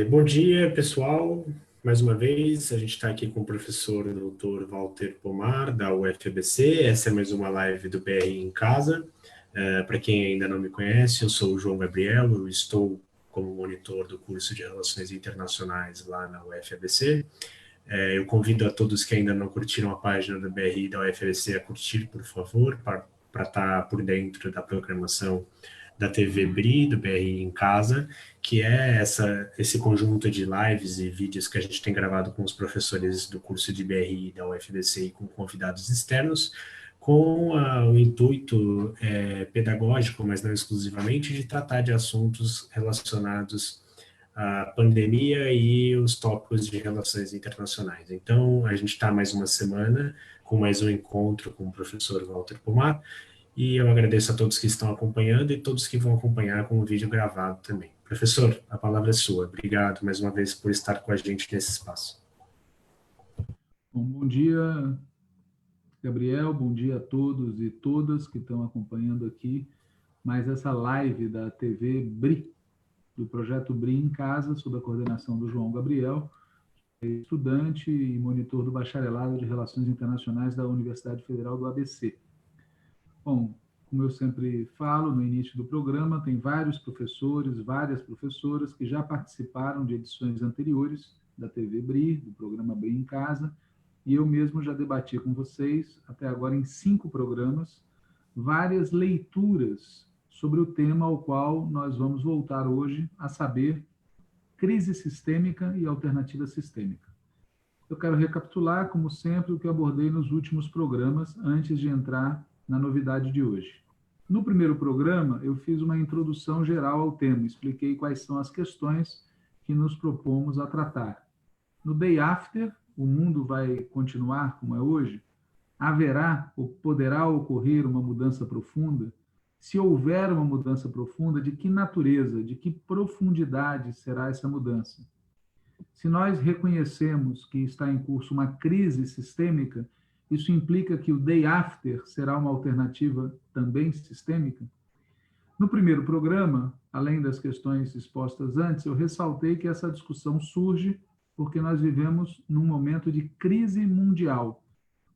Bom dia, pessoal. Mais uma vez, a gente está aqui com o professor Dr. Walter Pomar, da UFABC. Essa é mais uma live do BR em Casa. Para quem ainda não me conhece, eu sou o João Gabriel, eu estou como monitor do curso de Relações Internacionais lá na UFABC. Eu convido a todos que ainda não curtiram a página do BRI e da UFABC a curtir, por favor, para estar por dentro da programação da TV BRI, do BRI em Casa, que é esse conjunto de lives e vídeos que a gente tem gravado com os professores do curso de BRI da UFABC e com convidados externos, com o intuito pedagógico, mas não exclusivamente, de tratar de assuntos relacionados à pandemia e os tópicos de relações internacionais. Então, a gente está mais uma semana com mais um encontro com o professor Walter Pomar, e eu agradeço a todos que estão acompanhando e todos que vão acompanhar com o vídeo gravado também. Professor, a palavra é sua. Obrigado mais uma vez por estar com a gente nesse espaço. Bom dia, Gabriel. Bom dia a todos e todas que estão acompanhando aqui mais essa live da TV BRI, do projeto BRI em Casa, sob a coordenação do João Gabriel, estudante e monitor do Bacharelado de Relações Internacionais da Universidade Federal do ABC. Bom, como eu sempre falo no início do programa, tem vários professores, várias professoras que já participaram de edições anteriores da TV BRI, do programa BRI em Casa, e eu mesmo já debati com vocês, até agora em 5 programas, várias leituras sobre o tema ao qual nós vamos voltar hoje, a saber, crise sistêmica e alternativa sistêmica. Eu quero recapitular, como sempre, o que abordei nos últimos programas, antes de entrar na novidade de hoje. No primeiro programa, eu fiz uma introdução geral ao tema, expliquei quais são as questões que nos propomos a tratar. No Day After, o mundo vai continuar como é hoje? Haverá ou poderá ocorrer uma mudança profunda? Se houver uma mudança profunda, de que natureza, de que profundidade será essa mudança? Se nós reconhecemos que está em curso uma crise sistêmica, isso implica que o Day After será uma alternativa também sistêmica? No primeiro programa, além das questões expostas antes, eu ressaltei que essa discussão surge porque nós vivemos num momento de crise mundial.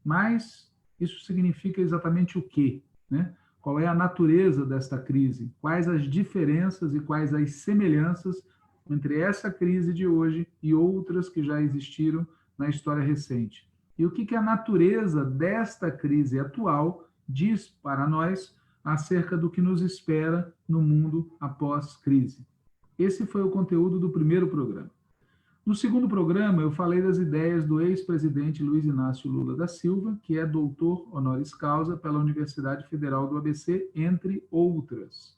Mas isso significa exatamente o quê, né? Qual é a natureza desta crise? Quais as diferenças e quais as semelhanças entre essa crise de hoje e outras que já existiram na história recente? E o que a natureza desta crise atual diz para nós acerca do que nos espera no mundo após crise? Esse foi o conteúdo do primeiro programa. No segundo programa, eu falei das ideias do ex-presidente Luiz Inácio Lula da Silva, que é doutor honoris causa pela Universidade Federal do ABC, entre outras.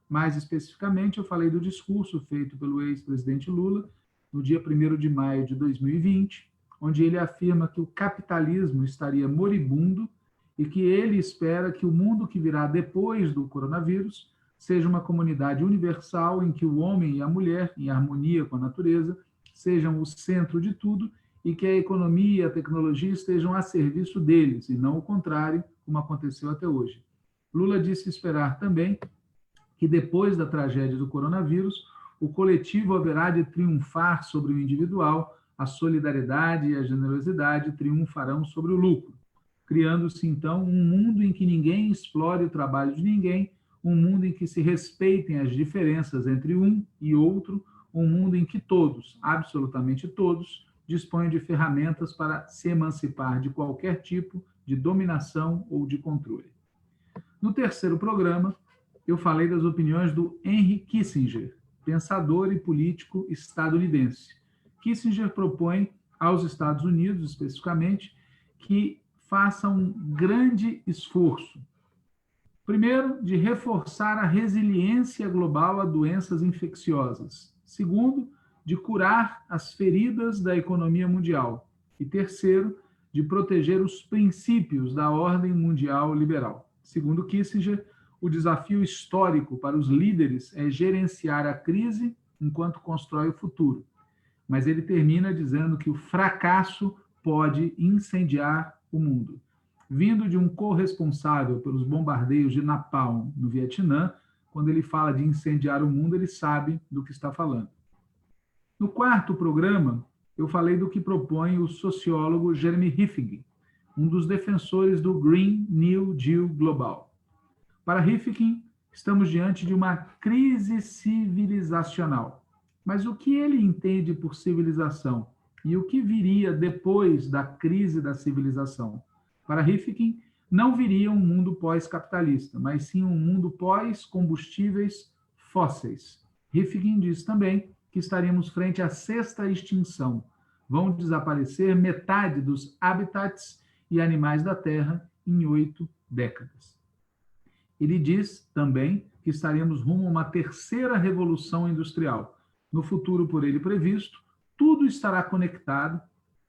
Mais especificamente, eu falei do discurso feito pelo ex-presidente Lula no dia 1º de maio de 2020, onde ele afirma que o capitalismo estaria moribundo e que ele espera que o mundo que virá depois do coronavírus seja uma comunidade universal em que o homem e a mulher, em harmonia com a natureza, sejam o centro de tudo e que a economia e a tecnologia estejam a serviço deles, e não o contrário, como aconteceu até hoje. Lula disse esperar também que depois da tragédia do coronavírus, o coletivo haverá de triunfar sobre o individual, a solidariedade e a generosidade triunfarão sobre o lucro, criando-se então um mundo em que ninguém explore o trabalho de ninguém, um mundo em que se respeitem as diferenças entre um e outro, um mundo em que todos, absolutamente todos, dispõem de ferramentas para se emancipar de qualquer tipo de dominação ou de controle. No terceiro programa, eu falei das opiniões do Henry Kissinger, pensador e político estadunidense. Kissinger propõe aos Estados Unidos, especificamente, que façam um grande esforço. Primeiro, de reforçar a resiliência global a doenças infecciosas. Segundo, de curar as feridas da economia mundial. E terceiro, de proteger os princípios da ordem mundial liberal. Segundo Kissinger, o desafio histórico para os líderes é gerenciar a crise enquanto constrói o futuro. Mas ele termina dizendo que o fracasso pode incendiar o mundo. Vindo de um corresponsável pelos bombardeios de Napalm no Vietnã, quando ele fala de incendiar o mundo, ele sabe do que está falando. No quarto programa, eu falei do que propõe o sociólogo Jeremy Rifkin, um dos defensores do Green New Deal global. Para Rifkin, estamos diante de uma crise civilizacional. Mas o que ele entende por civilização? E o que viria depois da crise da civilização? Para Rifkin, não viria um mundo pós-capitalista, mas sim um mundo pós-combustíveis fósseis. Rifkin diz também que estaríamos frente à sexta extinção. Vão desaparecer metade dos habitats e animais da Terra em 8 décadas. Ele diz também que estaremos rumo a uma terceira revolução industrial. No futuro, por ele previsto, tudo estará conectado,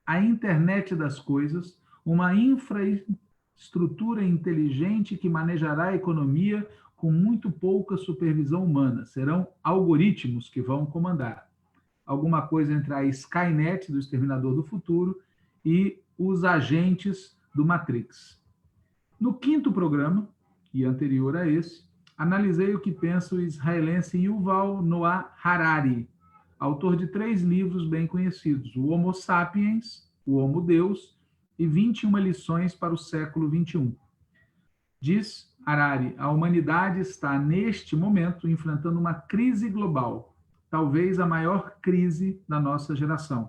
a internet das coisas, uma infraestrutura inteligente que manejará a economia com muito pouca supervisão humana. Serão algoritmos que vão comandar. Alguma coisa entre a Skynet, do Exterminador do Futuro, e os agentes do Matrix. No quinto programa, e anterior a esse, analisei o que pensa o israelense Yuval Noah Harari, autor de 3 livros bem conhecidos, o Homo Sapiens, o Homo Deus e 21 lições para o século XXI. Diz Harari, a humanidade está, neste momento, enfrentando uma crise global, talvez a maior crise da nossa geração.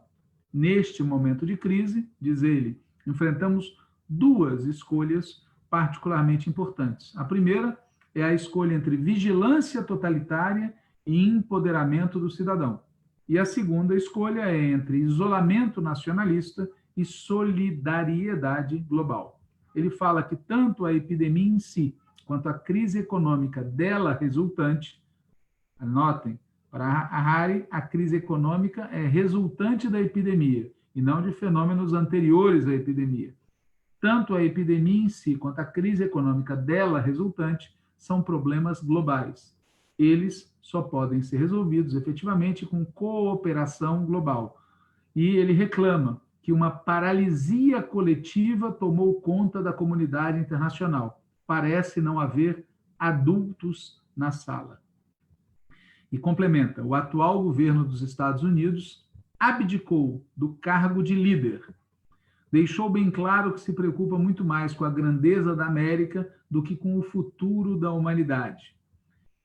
Neste momento de crise, diz ele, enfrentamos 2 escolhas particularmente importantes. A primeira é a escolha entre vigilância totalitária e empoderamento do cidadão. E a segunda escolha é entre isolamento nacionalista e solidariedade global. Ele fala que tanto a epidemia em si, quanto a crise econômica dela resultante, anotem, para Harari, a crise econômica é resultante da epidemia e não de fenômenos anteriores à epidemia. Tanto a epidemia em si quanto a crise econômica dela resultante são problemas globais. Eles só podem ser resolvidos efetivamente com cooperação global. E ele reclama que uma paralisia coletiva tomou conta da comunidade internacional. Parece não haver adultos na sala. E complementa, o atual governo dos Estados Unidos abdicou do cargo de líder. Deixou bem claro que se preocupa muito mais com a grandeza da América do que com o futuro da humanidade.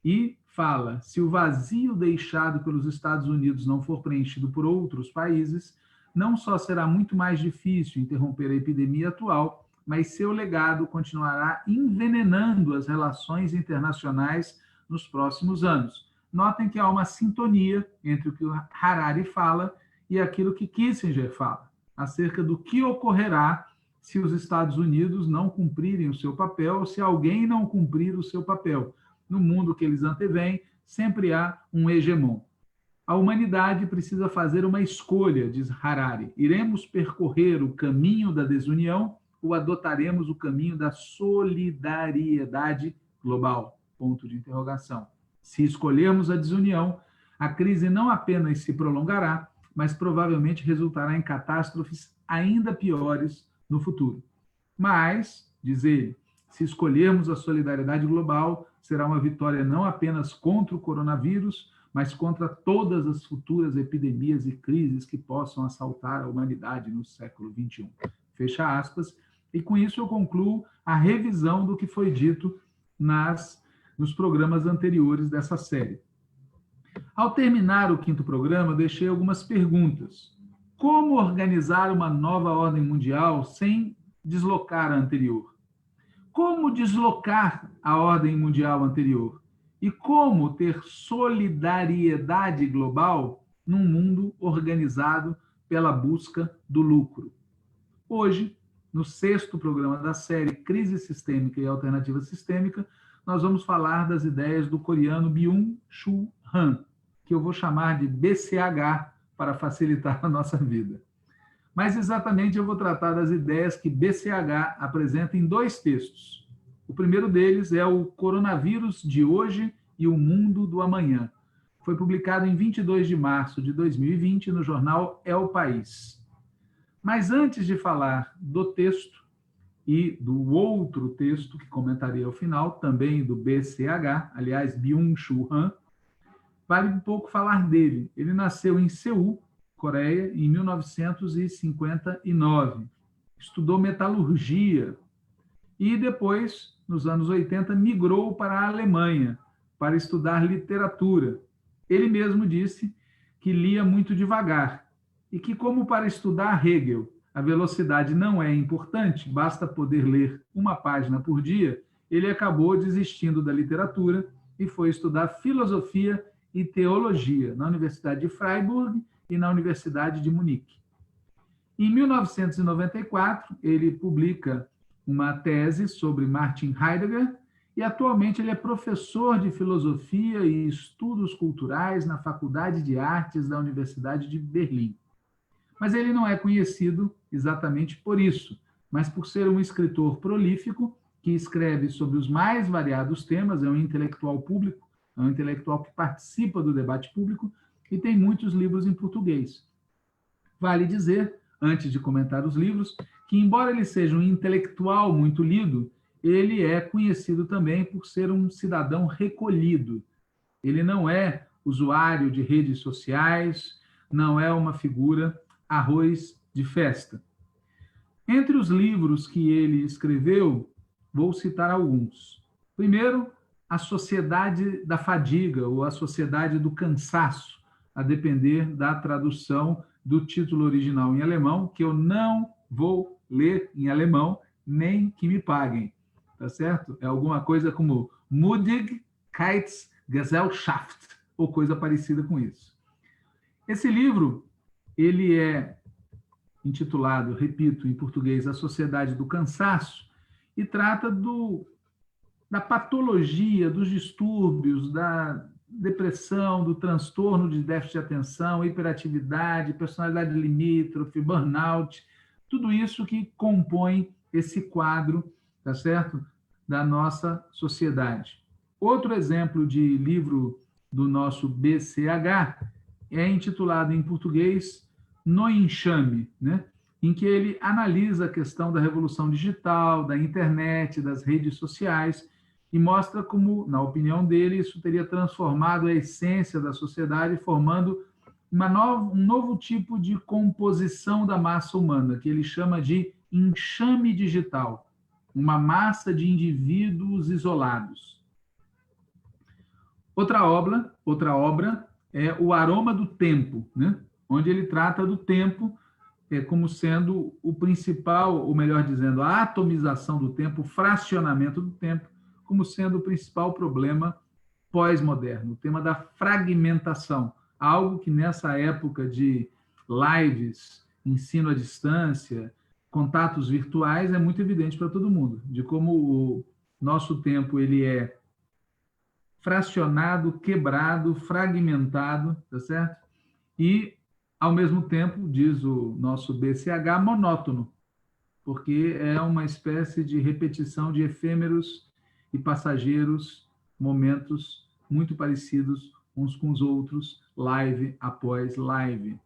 E fala, se o vazio deixado pelos Estados Unidos não for preenchido por outros países, não só será muito mais difícil interromper a epidemia atual, mas seu legado continuará envenenando as relações internacionais nos próximos anos. Notem que há uma sintonia entre o que o Harari fala e aquilo que Kissinger fala, acerca do que ocorrerá se os Estados Unidos não cumprirem o seu papel ou se alguém não cumprir o seu papel. No mundo que eles antevêm, sempre há um hegemon. A humanidade precisa fazer uma escolha, diz Harari. Iremos percorrer o caminho da desunião ou adotaremos o caminho da solidariedade global? Ponto de interrogação. Se escolhermos a desunião, a crise não apenas se prolongará, mas provavelmente resultará em catástrofes ainda piores no futuro. Mas, diz ele, se escolhermos a solidariedade global, será uma vitória não apenas contra o coronavírus, mas contra todas as futuras epidemias e crises que possam assaltar a humanidade no século XXI. Fecha aspas. E com isso eu concluo a revisão do que foi dito nos programas anteriores dessa série. Ao terminar o quinto programa, eu deixei algumas perguntas. Como organizar uma nova ordem mundial sem deslocar a anterior? Como deslocar a ordem mundial anterior? E como ter solidariedade global num mundo organizado pela busca do lucro? Hoje, no sexto programa da série Crise Sistêmica e Alternativa Sistêmica, nós vamos falar das ideias do coreano Byung-Chul Han, que eu vou chamar de BCH para facilitar a nossa vida. Mas exatamente eu vou tratar das ideias que BCH apresenta em 2 textos. O primeiro deles é o Coronavírus de Hoje e o Mundo do Amanhã. Foi publicado em 22 de março de 2020 no jornal El País. Mas antes de falar do texto e do outro texto que comentarei ao final, também do BCH, aliás, Byung-Chul Han, vale um pouco falar dele. Ele nasceu em Seul, Coreia, em 1959. Estudou metalurgia e depois, nos anos 80, migrou para a Alemanha para estudar literatura. Ele mesmo disse que lia muito devagar e que, como para estudar Hegel, a velocidade não é importante, basta poder ler uma página por dia, ele acabou desistindo da literatura e foi estudar filosofia e teologia na Universidade de Freiburg e na Universidade de Munique. Em 1994, ele publica uma tese sobre Martin Heidegger e atualmente ele é professor de filosofia e estudos culturais na Faculdade de Artes da Universidade de Berlim. Mas ele não é conhecido exatamente por isso, mas por ser um escritor prolífico que escreve sobre os mais variados temas, é um intelectual público, é um intelectual que participa do debate público e tem muitos livros em português. Vale dizer, antes de comentar os livros, que embora ele seja um intelectual muito lido, ele é conhecido também por ser um cidadão recolhido. Ele não é usuário de redes sociais, não é uma figura arroz de festa. Entre os livros que ele escreveu, vou citar alguns. Primeiro, A Sociedade da Fadiga, ou A Sociedade do Cansaço, a depender da tradução do título original em alemão, que eu não vou ler em alemão, nem que me paguem, tá certo? É alguma coisa como Müdigkeitsgesellschaft, ou coisa parecida com isso. Esse livro, ele é intitulado, repito, em português, A Sociedade do Cansaço, e trata da patologia, dos distúrbios, da depressão, do transtorno de déficit de atenção, hiperatividade, personalidade limítrofe, burnout, tudo isso que compõe esse quadro, tá certo? Da nossa sociedade. Outro exemplo de livro do nosso BCH é intitulado em português No Enxame, né? Em que ele analisa a questão da revolução digital, da internet, das redes sociais, e mostra como, na opinião dele, isso teria transformado a essência da sociedade, formando um novo tipo de composição da massa humana, que ele chama de enxame digital, uma massa de indivíduos isolados. Outra obra é O Aroma do Tempo, né? Onde ele trata do tempo como sendo o principal, ou melhor dizendo, a atomização do tempo, o fracionamento do tempo, como sendo o principal problema pós-moderno, o tema da fragmentação, algo que nessa época de lives, ensino à distância, contatos virtuais, é muito evidente para todo mundo, de como o nosso tempo ele é fracionado, quebrado, fragmentado, tá certo? E, ao mesmo tempo, diz o nosso BCH, monótono, porque é uma espécie de repetição de efêmeros e passageiros momentos muito parecidos uns com os outros, live após live.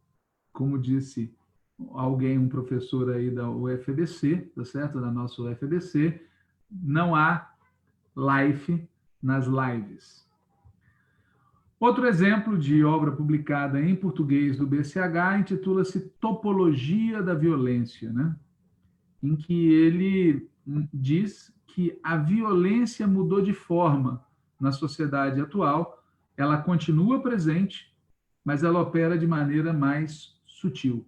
Como disse alguém, um professor aí da UFBC, tá certo? Da nossa UFBC, não há life nas lives. Outro exemplo de obra publicada em português do BCH intitula-se Topologia da Violência, né? Em que ele diz que a violência mudou de forma na sociedade atual, ela continua presente, mas ela opera de maneira mais sutil.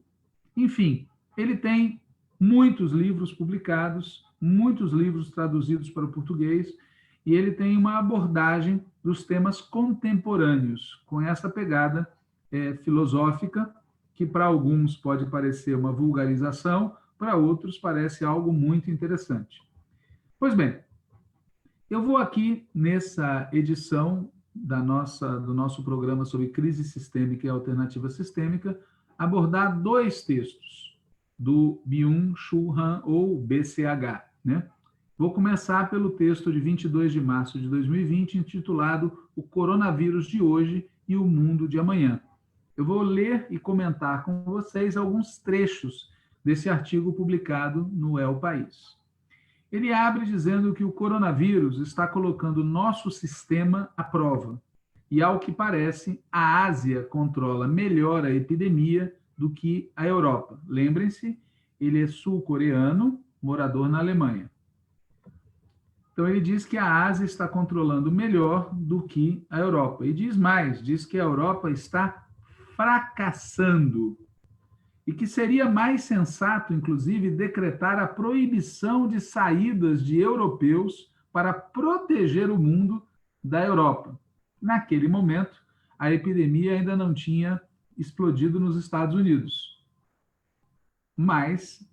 Enfim, ele tem muitos livros publicados, muitos livros traduzidos para o português, e ele tem uma abordagem dos temas contemporâneos, com essa pegada filosófica, que para alguns pode parecer uma vulgarização, para outros parece algo muito interessante. Pois bem, eu vou aqui, nessa edição do nosso programa sobre crise sistêmica e alternativa sistêmica, abordar dois textos do Byung-Chul Han, ou BCH, né? Vou começar pelo texto de 22 de março de 2020, intitulado O Coronavírus de Hoje e o Mundo de Amanhã. Eu vou ler e comentar com vocês alguns trechos desse artigo publicado no El País. Ele abre dizendo que o coronavírus está colocando nosso sistema à prova. E, ao que parece, a Ásia controla melhor a epidemia do que a Europa. Lembrem-se, ele é sul-coreano, morador na Alemanha. Então, ele diz que a Ásia está controlando melhor do que a Europa. E diz mais, diz que a Europa está fracassando. E que seria mais sensato, inclusive, decretar a proibição de saídas de europeus para proteger o mundo da Europa. Naquele momento, a epidemia ainda não tinha explodido nos Estados Unidos. Mas,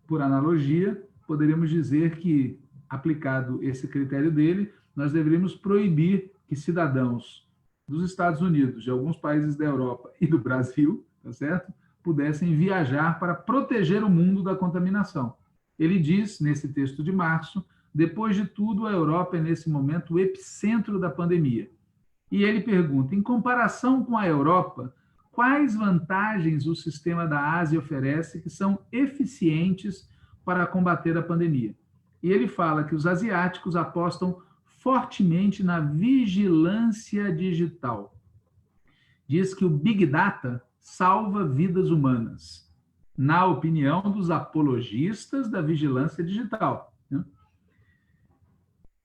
por analogia, poderíamos dizer que, aplicado esse critério dele, nós deveríamos proibir que cidadãos dos Estados Unidos, de alguns países da Europa e do Brasil, tá certo? Pudessem viajar para proteger o mundo da contaminação. Ele diz, nesse texto de março, depois de tudo, a Europa é, nesse momento, o epicentro da pandemia. E ele pergunta, em comparação com a Europa, quais vantagens o sistema da Ásia oferece que são eficientes para combater a pandemia? E ele fala que os asiáticos apostam fortemente na vigilância digital. Diz que o Big Data salva vidas humanas, na opinião dos apologistas da vigilância digital.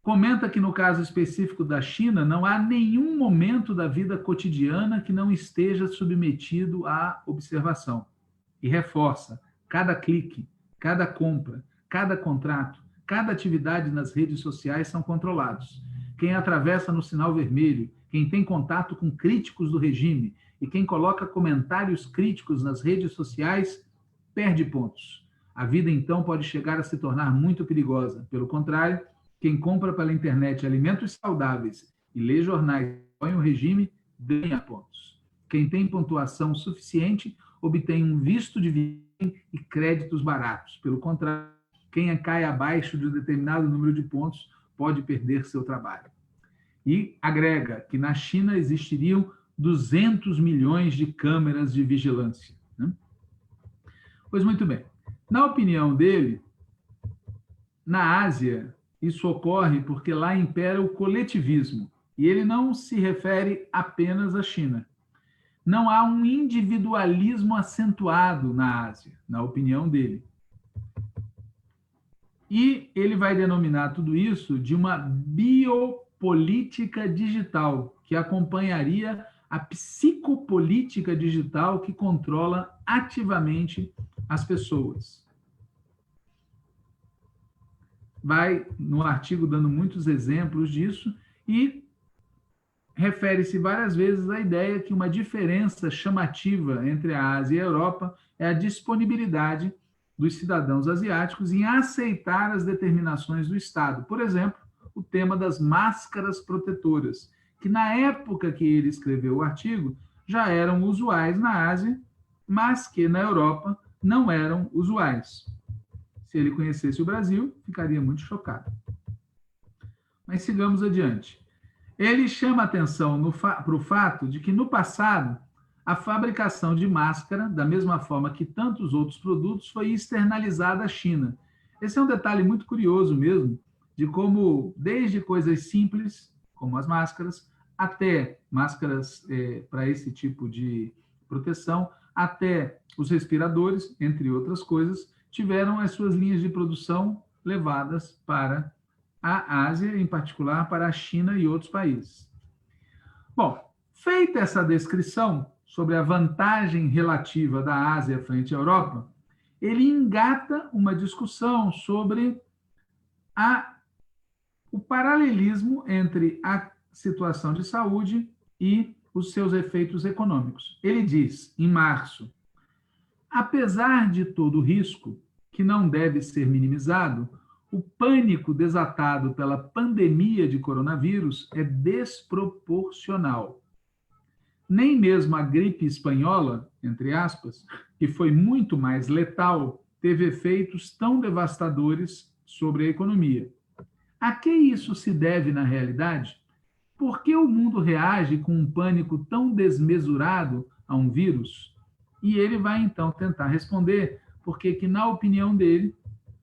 Comenta que, no caso específico da China, não há nenhum momento da vida cotidiana que não esteja submetido à observação. E reforça, cada clique, cada compra, cada contrato, cada atividade nas redes sociais são controlados. Quem atravessa no sinal vermelho, quem tem contato com críticos do regime e quem coloca comentários críticos nas redes sociais, perde pontos. A vida, então, pode chegar a se tornar muito perigosa. Pelo contrário, quem compra pela internet alimentos saudáveis e lê jornais que apoiam o regime, ganha pontos. Quem tem pontuação suficiente obtém um visto de viagem e créditos baratos. Pelo contrário, quem cai abaixo de um determinado número de pontos pode perder seu trabalho. E agrega que na China existiriam 200 milhões de câmeras de vigilância. Pois muito bem. Na opinião dele, na Ásia, isso ocorre porque lá impera o coletivismo. E ele não se refere apenas à China. Não há um individualismo acentuado na Ásia, na opinião dele. E ele vai denominar tudo isso de uma biopolítica digital, que acompanharia a psicopolítica digital que controla ativamente as pessoas. Vai, no artigo, dando muitos exemplos disso e refere-se várias vezes à ideia que uma diferença chamativa entre a Ásia e a Europa é a disponibilidade dos cidadãos asiáticos em aceitar as determinações do Estado. Por exemplo, o tema das máscaras protetoras, que na época que ele escreveu o artigo já eram usuais na Ásia, mas que na Europa não eram usuais. Se ele conhecesse o Brasil, ficaria muito chocado. Mas sigamos adiante. Ele chama atenção para o fato de que, no passado, a fabricação de máscara, da mesma forma que tantos outros produtos, foi externalizada à China. Esse é um detalhe muito curioso mesmo, de como, desde coisas simples, como as máscaras, até máscaras para esse tipo de proteção, até os respiradores, entre outras coisas, tiveram as suas linhas de produção levadas para a Ásia, em particular para a China e outros países. Bom, feita essa descrição sobre a vantagem relativa da Ásia frente à Europa, ele engata uma discussão sobre o paralelismo entre a situação de saúde e os seus efeitos econômicos. Ele diz, em março, apesar de todo o risco, que não deve ser minimizado, o pânico desatado pela pandemia de coronavírus é desproporcional. Nem mesmo a gripe espanhola, entre aspas, que foi muito mais letal, teve efeitos tão devastadores sobre a economia. A que isso se deve na realidade? Por que o mundo reage com um pânico tão desmesurado a um vírus? E ele vai, então, tentar responder porque que, na opinião dele,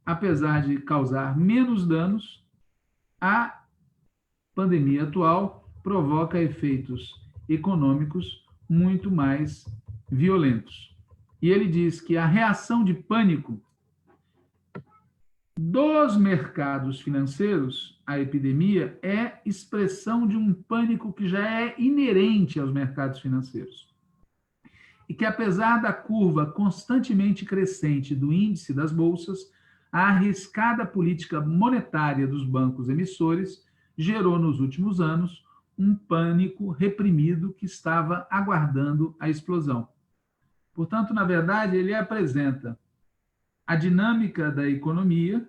apesar de causar menos danos, a pandemia atual provoca efeitos econômicos muito mais violentos. E ele diz que a reação de pânico dos mercados financeiros à epidemia é expressão de um pânico que já é inerente aos mercados financeiros. E que, apesar da curva constantemente crescente do índice das bolsas, a arriscada política monetária dos bancos emissores gerou, nos últimos anos, um pânico reprimido que estava aguardando a explosão. Portanto, na verdade, ele apresenta a dinâmica da economia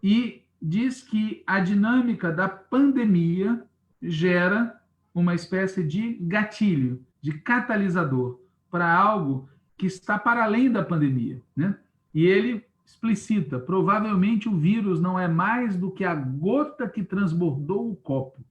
e diz que a dinâmica da pandemia gera uma espécie de gatilho, de catalisador para algo que está para além da pandemia, né? E ele explicita, provavelmente o vírus não é mais do que a gota que transbordou o copo.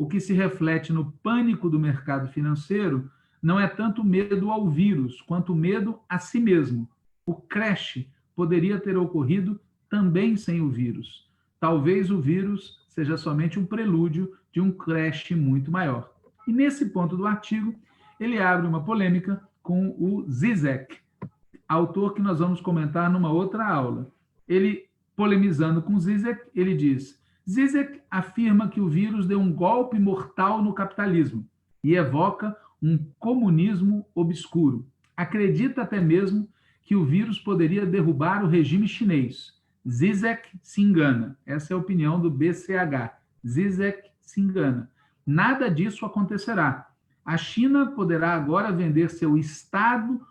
O que se reflete no pânico do mercado financeiro não é tanto medo ao vírus, quanto medo a si mesmo. O crash poderia ter ocorrido também sem o vírus. Talvez o vírus seja somente um prelúdio de um crash muito maior. E nesse ponto do artigo, ele abre uma polêmica com o Zizek, autor que nós vamos comentar numa outra aula. Ele, polemizando com Zizek, ele diz: Zizek afirma que o vírus deu um golpe mortal no capitalismo e evoca um comunismo obscuro. Acredita até mesmo que o vírus poderia derrubar o regime chinês. Zizek se engana. Essa é a opinião do BCH. Zizek se engana. Nada disso acontecerá. A China poderá agora vender seu Estado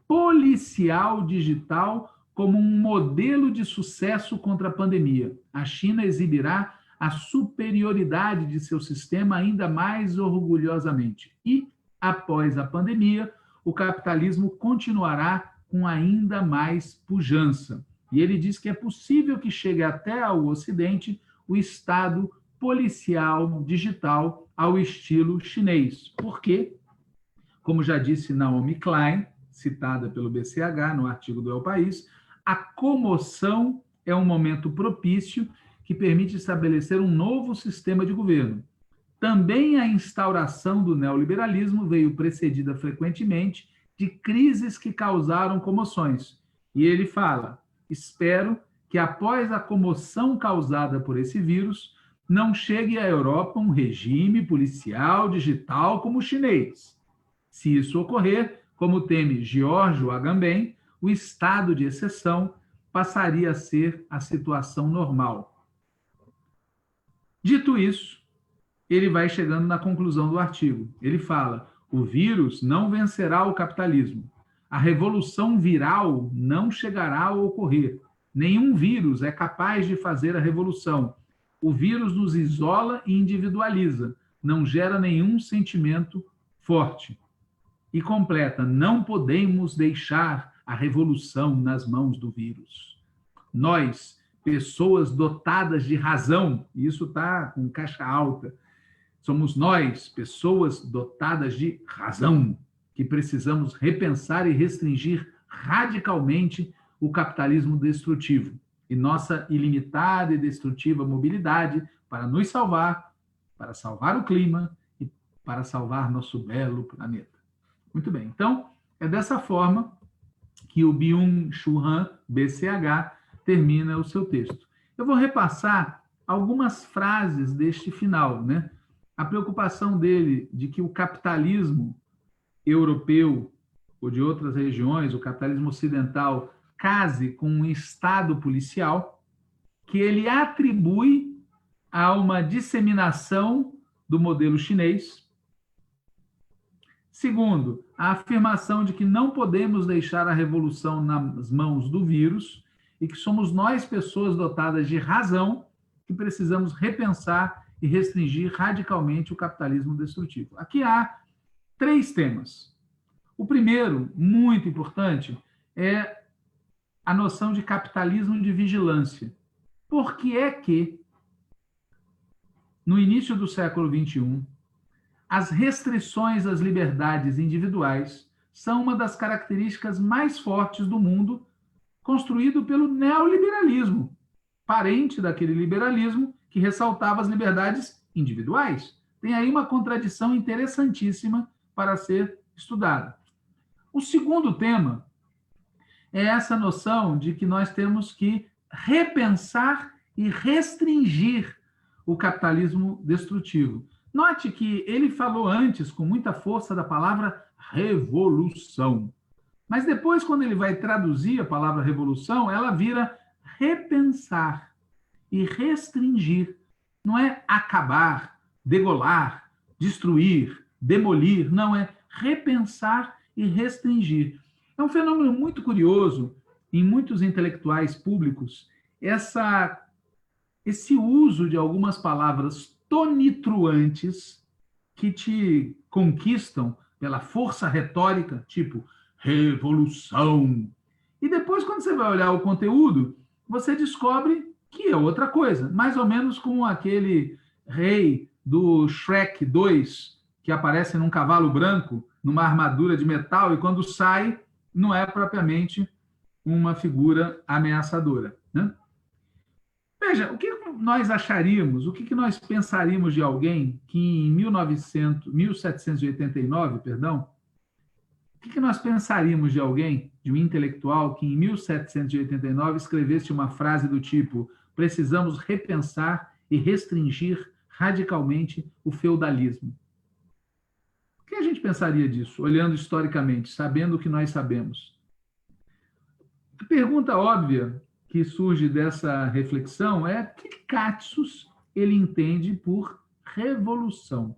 policial digital como um modelo de sucesso contra a pandemia. A China exibirá a superioridade de seu sistema ainda mais orgulhosamente. E, após a pandemia, o capitalismo continuará com ainda mais pujança. E ele diz que é possível que chegue até ao Ocidente o Estado policial digital ao estilo chinês. Por quê? Como já disse Naomi Klein, citada pelo BCH no artigo do El País, a comoção é um momento propício que permite estabelecer um novo sistema de governo. Também a instauração do neoliberalismo veio precedida frequentemente de crises que causaram comoções. E ele fala: espero que após a comoção causada por esse vírus, não chegue à Europa um regime policial digital como o chinês. Se isso ocorrer, como teme Giorgio Agamben, o estado de exceção passaria a ser a situação normal. Dito isso, ele vai chegando na conclusão do artigo. Ele fala: o vírus não vencerá o capitalismo. A revolução viral não chegará a ocorrer. Nenhum vírus é capaz de fazer a revolução. O vírus nos isola e individualiza, não gera nenhum sentimento forte. E completa: não podemos deixar a revolução nas mãos do vírus. Nós, pessoas dotadas de razão, e isso está com caixa alta, somos nós, pessoas dotadas de razão, que precisamos repensar e restringir radicalmente o capitalismo destrutivo e nossa ilimitada e destrutiva mobilidade para nos salvar, para salvar o clima e para salvar nosso belo planeta. Muito bem, então, é dessa forma que o Byung-Chul Han, BCH, termina o seu texto. Eu vou repassar algumas frases deste final, né? A preocupação dele de que o capitalismo europeu ou de outras regiões, o capitalismo ocidental, case com um Estado policial, que ele atribui a uma disseminação do modelo chinês. Segundo, a afirmação de que não podemos deixar a revolução nas mãos do vírus e que somos nós, pessoas dotadas de razão, que precisamos repensar e restringir radicalmente o capitalismo destrutivo. Aqui há 3 temas. O primeiro, muito importante, é a noção de capitalismo de vigilância. Por que é que, no início do século XXI, as restrições às liberdades individuais são uma das características mais fortes do mundo construído pelo neoliberalismo, parente daquele liberalismo que ressaltava as liberdades individuais. Tem aí uma contradição interessantíssima para ser estudada. O segundo tema é essa noção de que nós temos que repensar e restringir o capitalismo destrutivo. Note que ele falou antes, com muita força, da palavra revolução. Mas depois, quando ele vai traduzir a palavra revolução, ela vira repensar e restringir. Não é acabar, degolar, destruir, demolir. Não, é repensar e restringir. É um fenômeno muito curioso em muitos intelectuais públicos, esse uso de algumas palavras tonitruantes que te conquistam pela força retórica, tipo revolução. E depois, quando você vai olhar o conteúdo, você descobre que é outra coisa, mais ou menos como aquele rei do Shrek 2, que aparece num cavalo branco, numa armadura de metal, e quando sai, não é propriamente uma figura ameaçadora, né? Veja, o que nós acharíamos, o que nós pensaríamos de alguém que em 1789, o que nós pensaríamos de alguém, de um intelectual, que em 1789 escrevesse uma frase do tipo: precisamos repensar e restringir radicalmente o feudalismo? O que a gente pensaria disso, olhando historicamente, sabendo o que nós sabemos? A pergunta óbvia que surge dessa reflexão é que Cátius ele entende por revolução.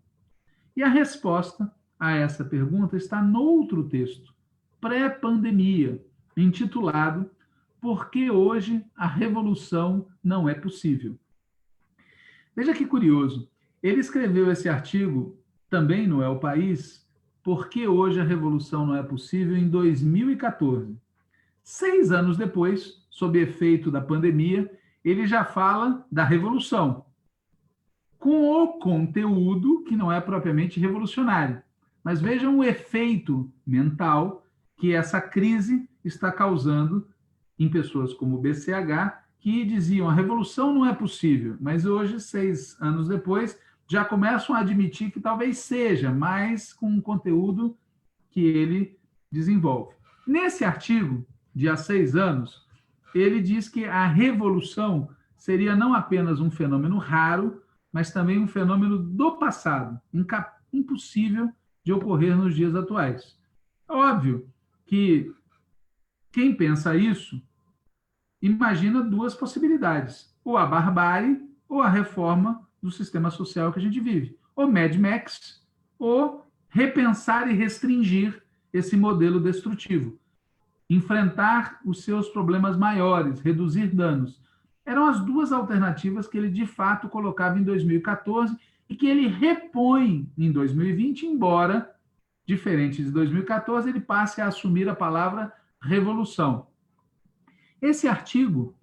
E a resposta a essa pergunta está noutro texto, pré-pandemia, intitulado Por que hoje a revolução não é possível? Veja que curioso, ele escreveu esse artigo também no El País, Por que hoje a revolução não é possível, em 2014. 6 anos depois, sob efeito da pandemia, ele já fala da revolução, com o conteúdo que não é propriamente revolucionário. Mas vejam o efeito mental que essa crise está causando em pessoas como o BCH, que diziam a revolução não é possível, mas hoje, 6 anos depois, já começam a admitir que talvez seja, mas com um conteúdo que ele desenvolve. Nesse artigo, de há 6 anos, ele diz que a revolução seria não apenas um fenômeno raro, mas também um fenômeno do passado, impossível de ocorrer nos dias atuais. Óbvio que quem pensa isso imagina 2 possibilidades: ou a barbárie ou a reforma do sistema social que a gente vive, ou Mad Max, ou repensar e restringir esse modelo destrutivo, enfrentar os seus problemas maiores, reduzir danos. Eram as 2 alternativas que ele, de fato, colocava em 2014 e que ele repõe em 2020, embora, diferente de 2014, ele passe a assumir a palavra revolução. Esse artigo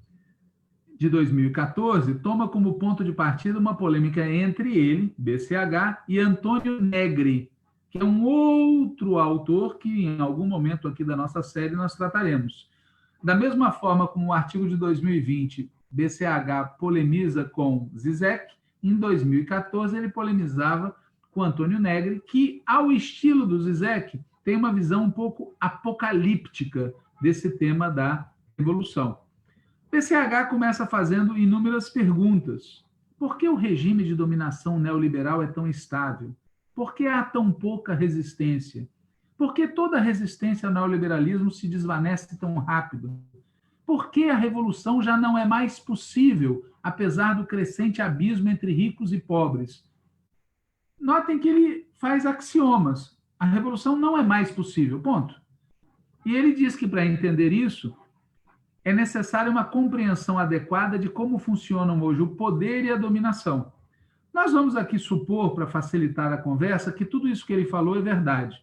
de 2014 toma como ponto de partida uma polêmica entre ele, BCH, e Antônio Negri, que é um outro autor que em algum momento aqui da nossa série nós trataremos. Da mesma forma como o artigo de 2020, BCH polemiza com Zizek, em 2014 ele polemizava com Antônio Negri, que, ao estilo do Zizek, tem uma visão um pouco apocalíptica desse tema da revolução. BCH começa fazendo inúmeras perguntas. Por que o regime de dominação neoliberal é tão estável? Por que há tão pouca resistência? Por que toda resistência ao neoliberalismo se desvanece tão rápido? Por que a revolução já não é mais possível, apesar do crescente abismo entre ricos e pobres? Notem que ele faz axiomas. A revolução não é mais possível, ponto. E ele diz que, para entender isso, é necessária uma compreensão adequada de como funcionam hoje o poder e a dominação. Nós vamos aqui supor, para facilitar a conversa, que tudo isso que ele falou é verdade.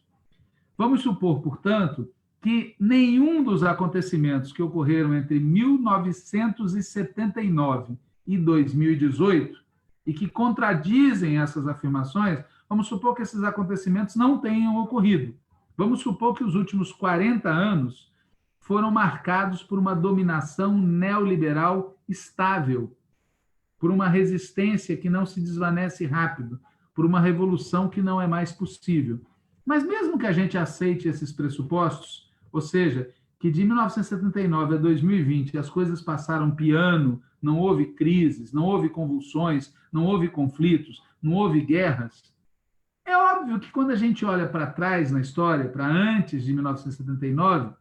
Vamos supor, portanto, que nenhum dos acontecimentos que ocorreram entre 1979 e 2018 e que contradizem essas afirmações, vamos supor que esses acontecimentos não tenham ocorrido. Vamos supor que os últimos 40 anos foram marcados por uma dominação neoliberal estável. por uma resistência que não se desvanece rápido, por uma revolução que não é mais possível. Mas mesmo que a gente aceite esses pressupostos, ou seja, que de 1979 a 2020 as coisas passaram piano, não houve crises, não houve convulsões, não houve conflitos, não houve guerras, é óbvio que quando a gente olha para trás na história, para antes de 1979,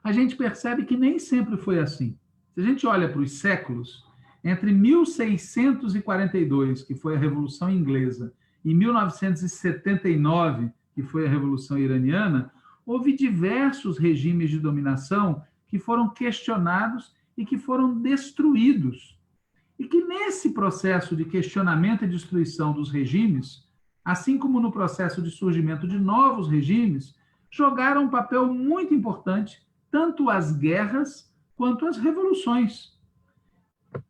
a gente percebe que nem sempre foi assim. Se a gente olha para os séculos, entre 1642, que foi a Revolução Inglesa, e 1979, que foi a Revolução Iraniana, houve diversos regimes de dominação que foram questionados e que foram destruídos. E que nesse processo de questionamento e destruição dos regimes, assim como no processo de surgimento de novos regimes, jogaram um papel muito importante tanto as guerras quanto as revoluções.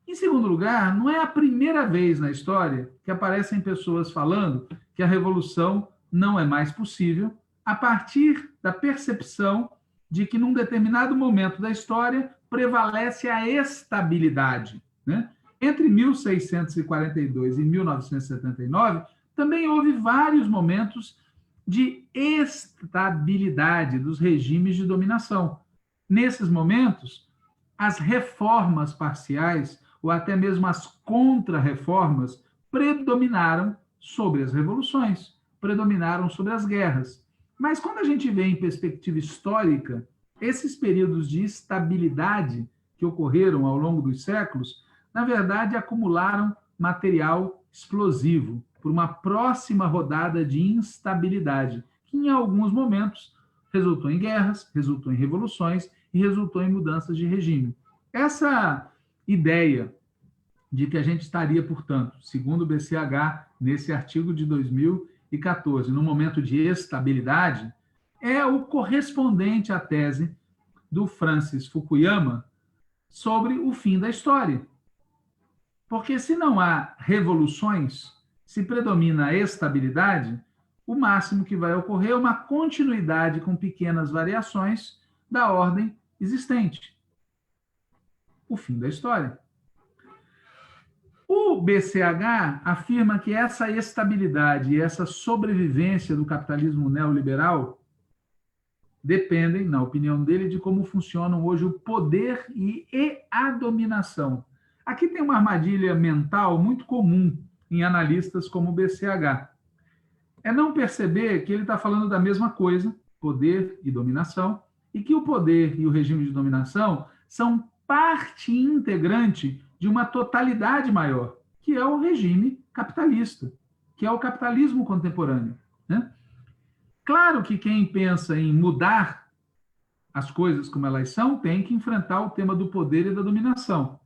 Em segundo lugar, não é a primeira vez na história que aparecem pessoas falando que a revolução não é mais possível a partir da percepção de que, num determinado momento da história, prevalece a estabilidade, né? Entre 1642 e 1979, também houve vários momentos de estabilidade dos regimes de dominação. Nesses momentos, as reformas parciais, ou até mesmo as contra-reformas, predominaram sobre as revoluções, predominaram sobre as guerras. Mas quando a gente vê em perspectiva histórica, esses períodos de estabilidade que ocorreram ao longo dos séculos, na verdade, acumularam material explosivo por uma próxima rodada de instabilidade, que em alguns momentos resultou em guerras, resultou em revoluções e resultou em mudanças de regime. Essa ideia de que a gente estaria, portanto, segundo o BCH, nesse artigo de 2014, no momento de estabilidade, é o correspondente à tese do Francis Fukuyama sobre o fim da história. Porque se não há revoluções, se predomina a estabilidade, o máximo que vai ocorrer é uma continuidade com pequenas variações da ordem existente. O fim da história. O BCH afirma que essa estabilidade e essa sobrevivência do capitalismo neoliberal dependem, na opinião dele, de como funcionam hoje o poder e a dominação. Aqui tem uma armadilha mental muito comum em analistas como o BCH. É não perceber que ele está falando da mesma coisa, poder e dominação, e que o poder e o regime de dominação são parte integrante de uma totalidade maior, que é o regime capitalista, que é o capitalismo contemporâneo, né? Claro que quem pensa em mudar as coisas como elas são tem que enfrentar o tema do poder e da dominação.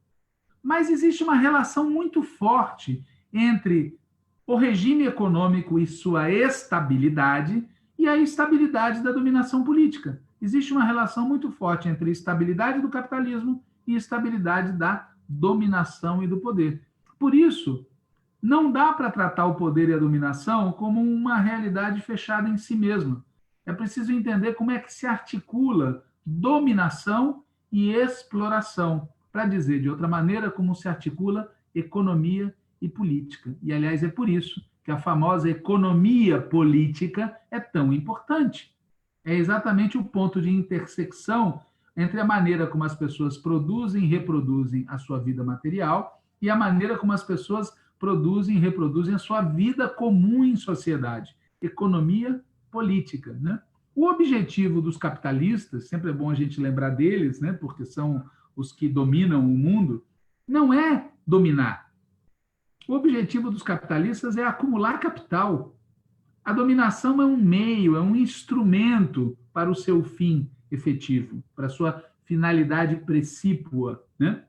Mas existe uma relação muito forte entre o regime econômico e sua estabilidade e a estabilidade da dominação política. Existe uma relação muito forte entre a estabilidade do capitalismo e a estabilidade da dominação e do poder. Por isso, não dá para tratar o poder e a dominação como uma realidade fechada em si mesma. É preciso entender como é que se articula dominação e exploração, para dizer de outra maneira como se articula economia e política. E, aliás, é por isso que a famosa economia política é tão importante. É exatamente o ponto de intersecção entre a maneira como as pessoas produzem e reproduzem a sua vida material e a maneira como as pessoas produzem e reproduzem a sua vida comum em sociedade. Economia política, né? O objetivo dos capitalistas, sempre é bom a gente lembrar deles, né, porque são os que dominam o mundo, não é dominar. O objetivo dos capitalistas é acumular capital. A dominação é um meio, é um instrumento para o seu fim efetivo, para a sua finalidade precípua, né?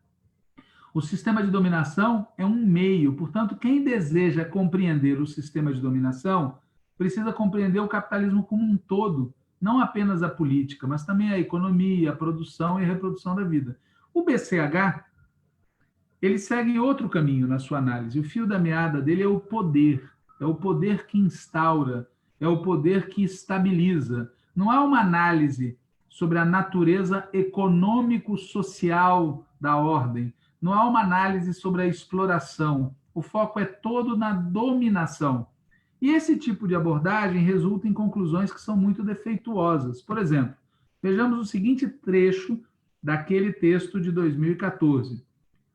O sistema de dominação é um meio, portanto, quem deseja compreender o sistema de dominação precisa compreender o capitalismo como um todo, não apenas a política, mas também a economia, a produção e a reprodução da vida. O BCH, ele segue outro caminho na sua análise. O fio da meada dele é o poder que instaura, é o poder que estabiliza. Não há uma análise sobre a natureza econômico-social da ordem, Não há uma análise sobre a exploração. O foco é todo na dominação. E esse tipo de abordagem resulta em conclusões que são muito defeituosas. Por exemplo, vejamos o seguinte trecho daquele texto de 2014.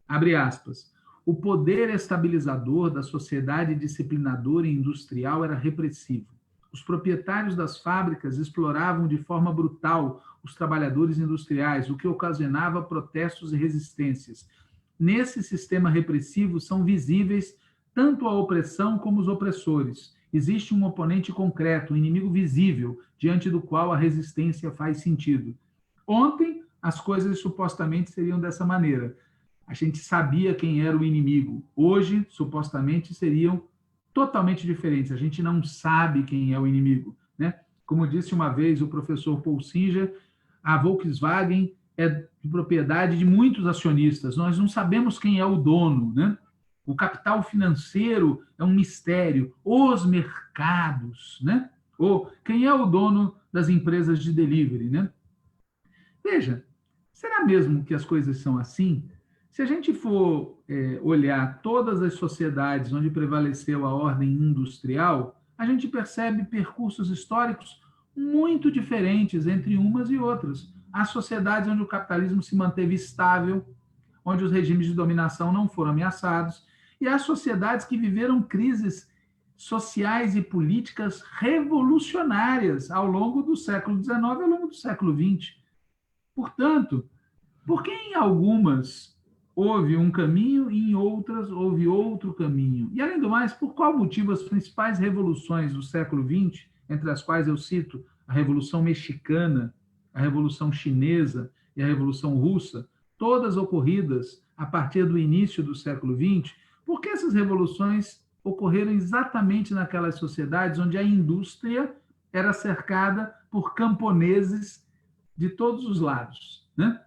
Abre aspas. O poder estabilizador da sociedade disciplinadora e industrial era repressivo. Os proprietários das fábricas exploravam de forma brutal os trabalhadores industriais, o que ocasionava protestos e resistências. Nesse sistema repressivo são visíveis tanto a opressão como os opressores. Existe um oponente concreto, um inimigo visível, diante do qual a resistência faz sentido. Ontem, as coisas supostamente seriam dessa maneira. A gente sabia quem era o inimigo. Hoje, supostamente, seriam totalmente diferentes. A gente não sabe quem é o inimigo, né? Como disse uma vez o professor Paul Singer, a Volkswagen é de propriedade de muitos acionistas. Nós não sabemos quem é o dono, né? O capital financeiro é um mistério. Os mercados, né? Ou quem é o dono das empresas de delivery, né? Veja, será mesmo que as coisas são assim? Se a gente for olhar todas as sociedades onde prevaleceu a ordem industrial, a gente percebe percursos históricos muito diferentes entre umas e outras. Há sociedades onde o capitalismo se manteve estável, onde os regimes de dominação não foram ameaçados, e há sociedades que viveram crises sociais e políticas revolucionárias ao longo do século XIX e ao longo do século XX. Portanto, por que em algumas houve um caminho e em outras houve outro caminho? E, além do mais, por qual motivo as principais revoluções do século XX, entre as quais eu cito a Revolução Mexicana, a Revolução Chinesa e a Revolução Russa, todas ocorridas a partir do início do século XX, por que essas revoluções ocorreram exatamente naquelas sociedades onde a indústria era cercada por camponeses de todos os lados, né?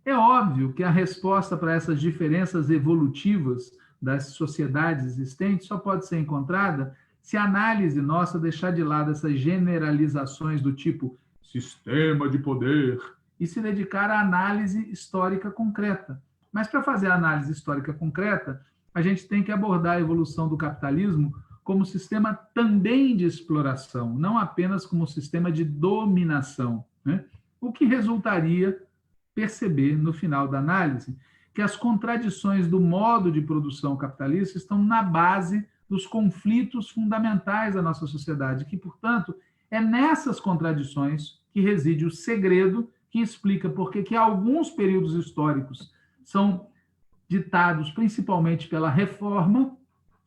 É óbvio que a resposta para essas diferenças evolutivas das sociedades existentes só pode ser encontrada se a análise nossa deixar de lado essas generalizações do tipo sistema de poder e se dedicar à análise histórica concreta. Mas para fazer a análise histórica concreta, a gente tem que abordar a evolução do capitalismo como sistema também de exploração, não apenas como sistema de dominação, né? O que resultaria perceber, no final da análise, que as contradições do modo de produção capitalista estão na base dos conflitos fundamentais da nossa sociedade, que, portanto, é nessas contradições que reside o segredo que explica por que alguns períodos históricos são ditados principalmente pela reforma,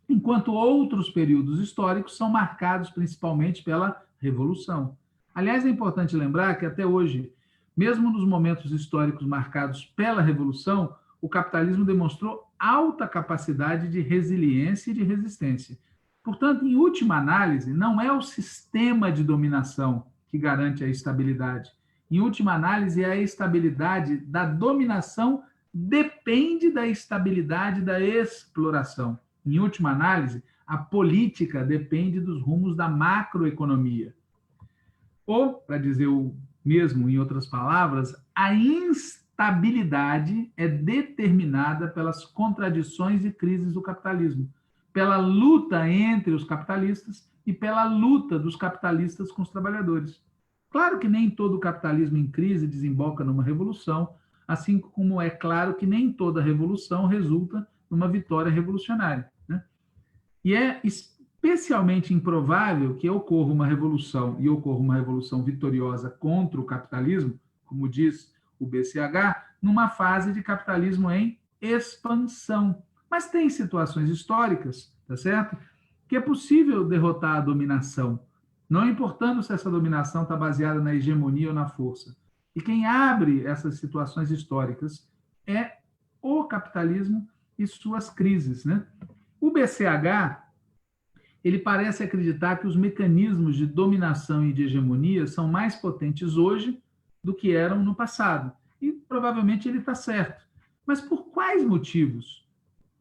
enquanto outros períodos históricos são marcados principalmente pela revolução. Aliás, é importante lembrar que até hoje, mesmo nos momentos históricos marcados pela revolução, o capitalismo demonstrou alta capacidade de resiliência e de resistência. Portanto, em última análise, não é o sistema de dominação que garante a estabilidade. Em última análise, é a estabilidade da dominação depende da estabilidade da exploração. Em última análise, a política depende dos rumos da macroeconomia. Ou, para dizer o mesmo em outras palavras, a instabilidade é determinada pelas contradições e crises do capitalismo, pela luta entre os capitalistas e pela luta dos capitalistas com os trabalhadores. Claro que nem todo capitalismo em crise desemboca numa revolução, assim como é claro que nem toda revolução resulta numa vitória revolucionária, né? E é especialmente improvável que ocorra uma revolução vitoriosa contra o capitalismo, como diz o BCH, numa fase de capitalismo em expansão. Mas tem situações históricas, tá certo? Que é possível derrotar a dominação, não importando se essa dominação está baseada na hegemonia ou na força. E quem abre essas situações históricas é o capitalismo e suas crises, né? O BCH, ele parece acreditar que os mecanismos de dominação e de hegemonia são mais potentes hoje do que eram no passado. E provavelmente ele está certo. Mas por quais motivos?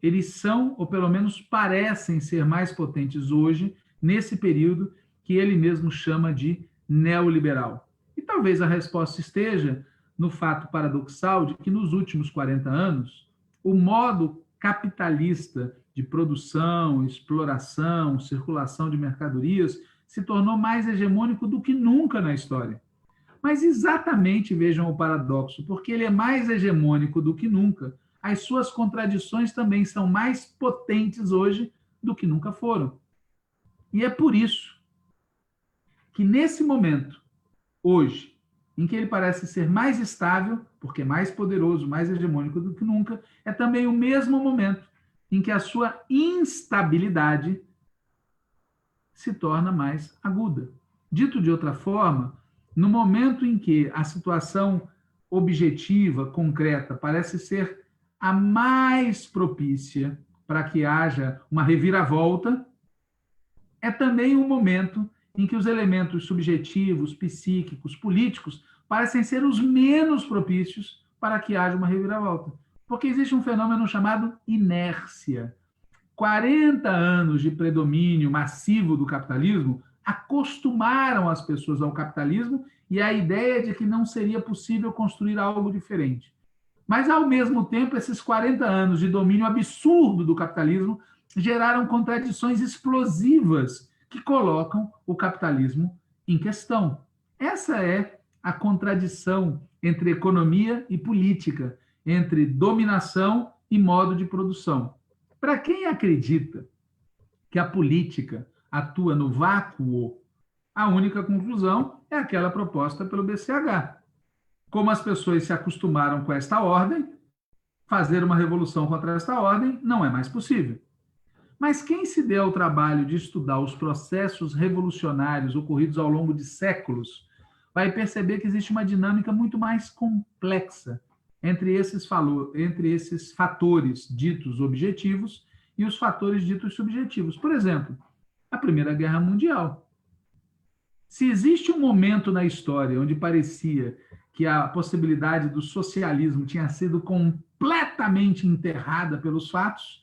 Eles são, ou pelo menos parecem ser mais potentes hoje, nesse período que ele mesmo chama de neoliberal. E talvez a resposta esteja no fato paradoxal de que nos últimos 40 anos, o modo capitalista de produção, exploração, circulação de mercadorias se tornou mais hegemônico do que nunca na história. Mas exatamente, vejam o paradoxo, porque ele é mais hegemônico do que nunca, as suas contradições também são mais potentes hoje do que nunca foram. E é por isso que nesse momento, hoje, em que ele parece ser mais estável, porque é mais poderoso, mais hegemônico do que nunca, é também o mesmo momento em que a sua instabilidade se torna mais aguda. Dito de outra forma, no momento em que a situação objetiva, concreta, parece ser a mais propícia para que haja uma reviravolta, é também um momento em que os elementos subjetivos, psíquicos, políticos parecem ser os menos propícios para que haja uma reviravolta. Porque existe um fenômeno chamado inércia. 40 anos de predomínio massivo do capitalismo acostumaram as pessoas ao capitalismo e à ideia de que não seria possível construir algo diferente. Mas, ao mesmo tempo, esses 40 anos de domínio absurdo do capitalismo geraram contradições explosivas que colocam o capitalismo em questão. Essa é a contradição entre economia e política, entre dominação e modo de produção. Para quem acredita que a política atua no vácuo, a única conclusão é aquela proposta pelo BCH. Como as pessoas se acostumaram com esta ordem, fazer uma revolução contra esta ordem não é mais possível. Mas quem se deu ao trabalho de estudar os processos revolucionários ocorridos ao longo de séculos, vai perceber que existe uma dinâmica muito mais complexa entre esses fatores ditos objetivos e os fatores ditos subjetivos. Por exemplo, a Primeira Guerra Mundial. Se existe um momento na história onde parecia que a possibilidade do socialismo tinha sido completamente enterrada pelos fatos,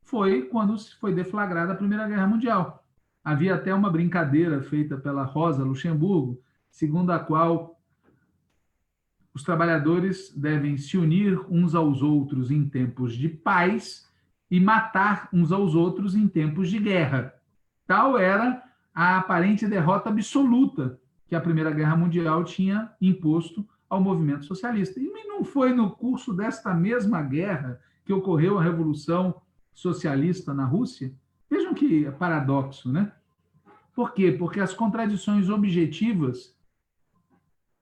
foi quando foi deflagrada a Primeira Guerra Mundial. Havia até uma brincadeira feita pela Rosa Luxemburgo, segundo a qual os trabalhadores devem se unir uns aos outros em tempos de paz e matar uns aos outros em tempos de guerra. Tal era a aparente derrota absoluta que a Primeira Guerra Mundial tinha imposto ao movimento socialista. E não foi no curso desta mesma guerra que ocorreu a Revolução Socialista na Rússia? Vejam que paradoxo, né? Por quê? Porque as contradições objetivas,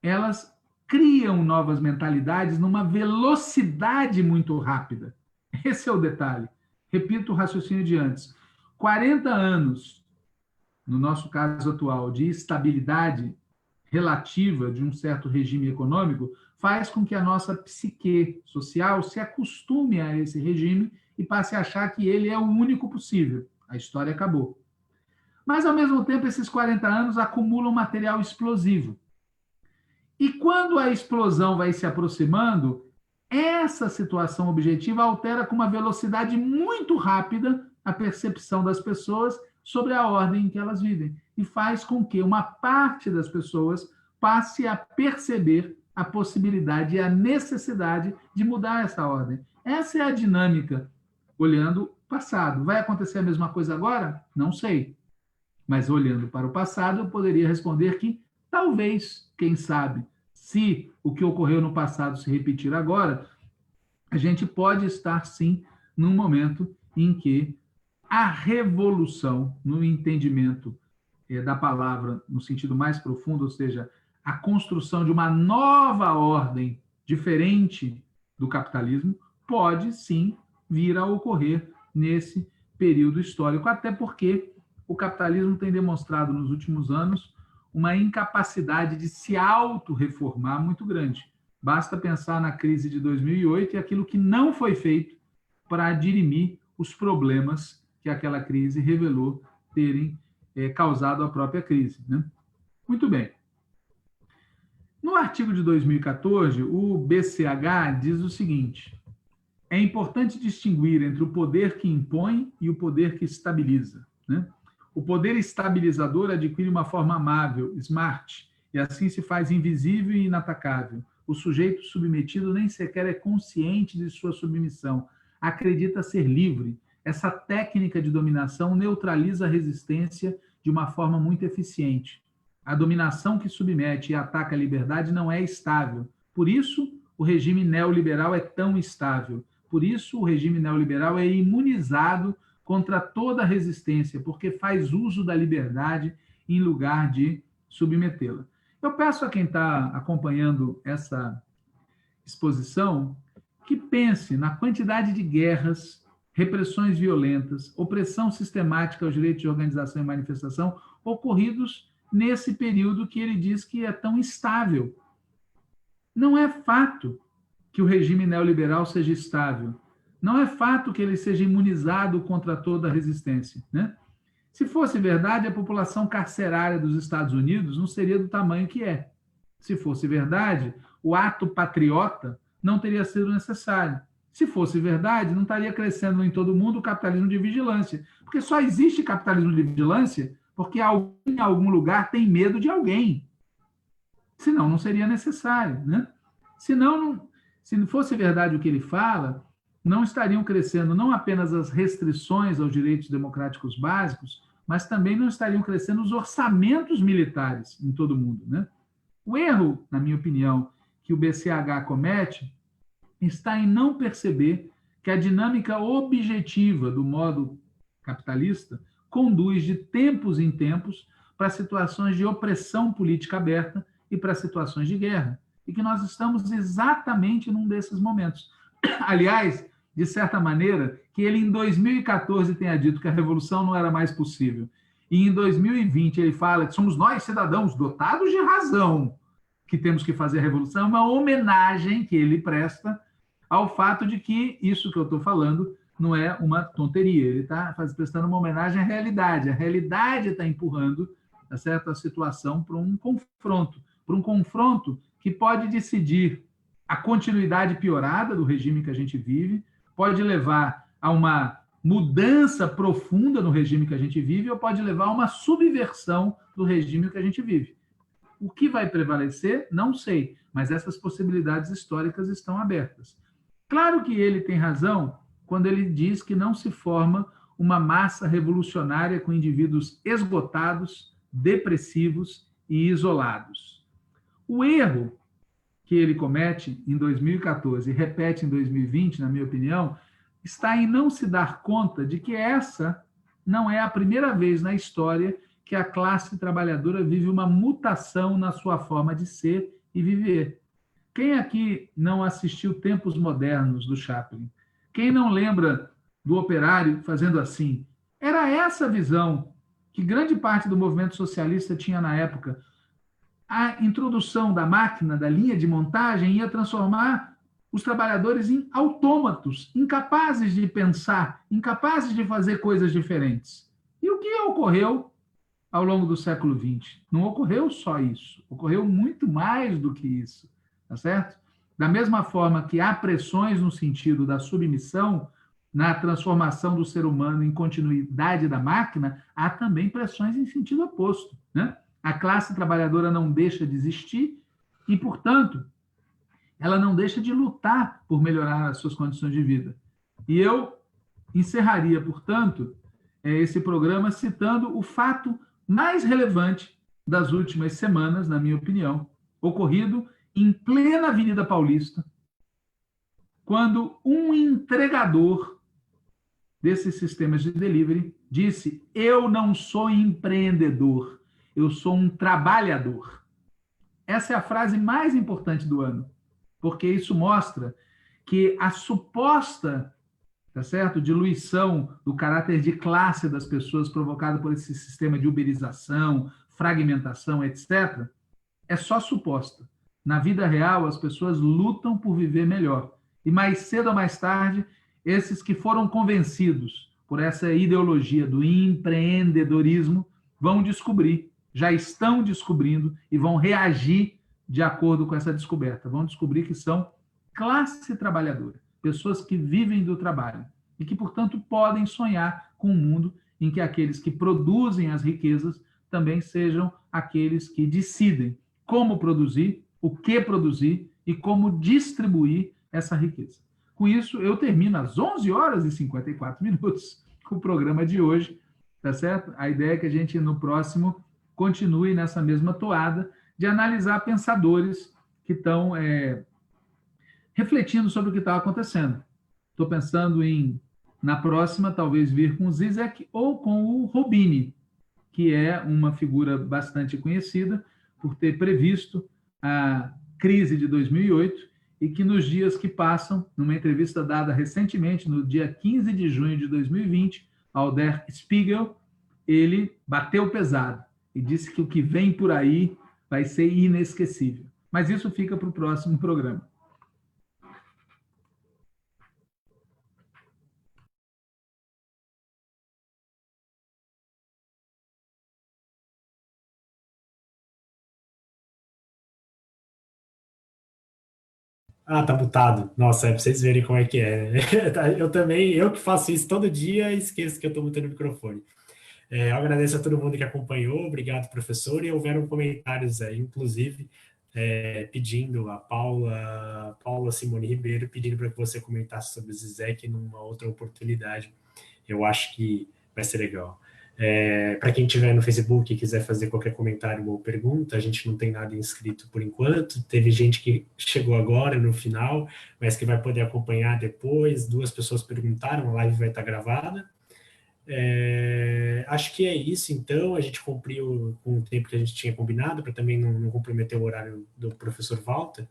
elas criam novas mentalidades numa velocidade muito rápida. Esse é o detalhe. Repito o raciocínio de antes. 40 anos, no nosso caso atual, de estabilidade relativa de um certo regime econômico, faz com que a nossa psique social se acostume a esse regime e passe a achar que ele é o único possível. A história acabou. Mas, ao mesmo tempo, esses 40 anos acumulam material explosivo. E quando a explosão vai se aproximando, essa situação objetiva altera com uma velocidade muito rápida a percepção das pessoas sobre a ordem em que elas vivem e faz com que uma parte das pessoas passe a perceber a possibilidade e a necessidade de mudar essa ordem. Essa é a dinâmica, olhando o passado. Vai acontecer a mesma coisa agora? Não sei. Mas olhando para o passado, eu poderia responder que talvez, quem sabe, se o que ocorreu no passado se repetir agora, a gente pode estar, sim, num momento em que a revolução, no entendimento da palavra, no sentido mais profundo, ou seja, a construção de uma nova ordem diferente do capitalismo, pode, sim, vir a ocorrer nesse período histórico, até porque o capitalismo tem demonstrado nos últimos anos uma incapacidade de se auto-reformar muito grande. Basta pensar na crise de 2008 e aquilo que não foi feito para dirimir os problemas que aquela crise revelou terem causado a própria crise, né? Muito bem. No artigo de 2014, o BCH diz o seguinte: é importante distinguir entre o poder que impõe e o poder que estabiliza, né? O poder estabilizador adquire uma forma amável, smart, e assim se faz invisível e inatacável. o sujeito submetido nem sequer é consciente de sua submissão, acredita ser livre. Essa técnica de dominação neutraliza a resistência de uma forma muito eficiente. A dominação que submete e ataca a liberdade não é estável. Por isso, o regime neoliberal é tão estável. Por isso, o regime neoliberal é imunizado contra toda resistência, porque faz uso da liberdade em lugar de submetê-la. Eu peço a quem está acompanhando essa exposição que pense na quantidade de guerras, repressões violentas, opressão sistemática aos direitos de organização e manifestação ocorridos nesse período que ele diz que é tão instável. Não é fato que o regime neoliberal seja estável. Não é fato que ele seja imunizado contra toda resistência, né? Se fosse verdade, a população carcerária dos Estados Unidos não seria do tamanho que é. Se fosse verdade, o ato patriota não teria sido necessário. Se fosse verdade, não estaria crescendo em todo mundo o capitalismo de vigilância. Porque só existe capitalismo de vigilância porque alguém em algum lugar tem medo de alguém. Senão, não seria necessário, né? Se não fosse verdade o que ele fala, não estariam crescendo não apenas as restrições aos direitos democráticos básicos, mas também não estariam crescendo os orçamentos militares em todo o mundo, né? O erro, na minha opinião, que o BCH comete está em não perceber que a dinâmica objetiva do modo capitalista conduz de tempos em tempos para situações de opressão política aberta e para situações de guerra, e que nós estamos exatamente num desses momentos. Aliás, de certa maneira, que ele em 2014 tenha dito que a revolução não era mais possível, e em 2020 ele fala que somos nós, cidadãos dotados de razão, que temos que fazer a revolução, é uma homenagem que ele presta ao fato de que isso que eu estou falando não é uma tonteria, ele está prestando uma homenagem à realidade. A realidade está empurrando, tá certo, a situação para um confronto que pode decidir a continuidade piorada do regime que a gente vive, pode levar a uma mudança profunda no regime que a gente vive ou pode levar a uma subversão do regime que a gente vive. O que vai prevalecer, não sei, mas essas possibilidades históricas estão abertas. Claro que ele tem razão quando ele diz que não se forma uma massa revolucionária com indivíduos esgotados, depressivos e isolados. O erro que ele comete em 2014 e repete em 2020, na minha opinião, está em não se dar conta de que essa não é a primeira vez na história que a classe trabalhadora vive uma mutação na sua forma de ser e viver. Quem aqui não assistiu Tempos Modernos, do Chaplin? Quem não lembra do operário fazendo assim? Era essa a visão que grande parte do movimento socialista tinha na época. A introdução da máquina, da linha de montagem, ia transformar os trabalhadores em autômatos, incapazes de pensar, incapazes de fazer coisas diferentes. E o que ocorreu ao longo do século XX? Não ocorreu só isso, ocorreu muito mais do que isso, tá certo? Da mesma forma que há pressões no sentido da submissão, na transformação do ser humano em continuidade da máquina, há também pressões em sentido oposto, né? A classe trabalhadora não deixa de existir e, portanto, ela não deixa de lutar por melhorar as suas condições de vida. E eu encerraria, portanto, esse programa citando o fato mais relevante das últimas semanas, na minha opinião, ocorrido em plena Avenida Paulista, quando um entregador desses sistemas de delivery disse: eu não sou empreendedor, eu sou um trabalhador. Essa é a frase mais importante do ano, porque isso mostra que a suposta, tá certo, diluição do caráter de classe das pessoas provocada por esse sistema de uberização, fragmentação, etc., é só suposta. Na vida real, as pessoas lutam por viver melhor. E mais cedo ou mais tarde, esses que foram convencidos por essa ideologia do empreendedorismo vão descobrir, já estão descobrindo e vão reagir de acordo com essa descoberta. Vão descobrir que são classe trabalhadora, pessoas que vivem do trabalho e que, portanto, podem sonhar com um mundo em que aqueles que produzem as riquezas também sejam aqueles que decidem como produzir, o que produzir e como distribuir essa riqueza. Com isso, eu termino às 11 horas e 54 minutos o programa de hoje, tá certo? A ideia é que a gente, no próximo, continue nessa mesma toada de analisar pensadores que estão refletindo sobre o que está acontecendo. Estou pensando em, na próxima, talvez vir com o Zizek ou com o Roubini, que é uma figura bastante conhecida por ter previsto a crise de 2008 e que nos dias que passam, numa entrevista dada recentemente, no dia 15 de junho de 2020, ao Der Spiegel, ele bateu pesado e disse que o que vem por aí vai ser inesquecível. Mas isso fica para o próximo programa. Ah, tá mutado. Nossa, é pra vocês verem como é que é, né? Eu também, eu que faço isso todo dia, esqueço que eu tô mutando o microfone. Eu agradeço a todo mundo que acompanhou, obrigado, professor, e houveram comentários aí, inclusive, pedindo a Paula Simone Ribeiro, pedindo para que você comentasse sobre o Zizek numa outra oportunidade. Eu acho que vai ser legal. Para quem estiver no Facebook e quiser fazer qualquer comentário ou pergunta, a gente não tem nada inscrito por enquanto. Teve gente que chegou agora no final, mas que vai poder acompanhar depois. 2 pessoas perguntaram, a live vai estar gravada. Acho que é isso, então. A gente cumpriu com o tempo que a gente tinha combinado, para também não comprometer o horário do professor Walter.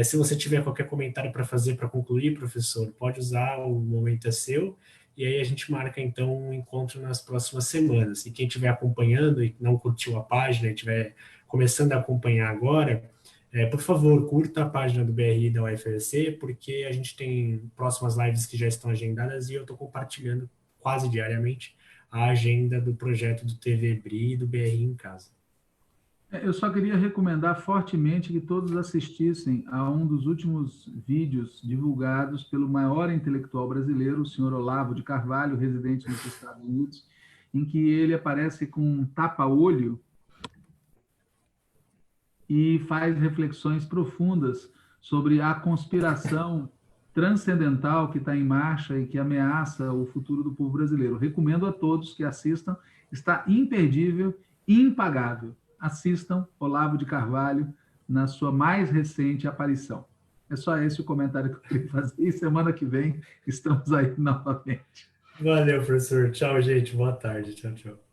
Se você tiver qualquer comentário para fazer para concluir, professor, pode usar, o momento é seu. E aí a gente marca, então, um encontro nas próximas semanas. E quem estiver acompanhando e não curtiu a página e estiver começando a acompanhar agora, por favor, curta a página do BRI da UFABC, porque a gente tem próximas lives que já estão agendadas e eu estou compartilhando quase diariamente a agenda do projeto do TV BRI e do BRI em Casa. Eu só queria recomendar fortemente que todos assistissem a um dos últimos vídeos divulgados pelo maior intelectual brasileiro, o senhor Olavo de Carvalho, residente nos Estados Unidos, em que ele aparece com um tapa-olho e faz reflexões profundas sobre a conspiração transcendental que está em marcha e que ameaça o futuro do povo brasileiro. Recomendo a todos que assistam, está imperdível, impagável. Assistam Olavo de Carvalho na sua mais recente aparição. É só esse o comentário que eu queria fazer. E semana que vem estamos aí novamente. Valeu, professor. Tchau, gente. Boa tarde. Tchau, tchau.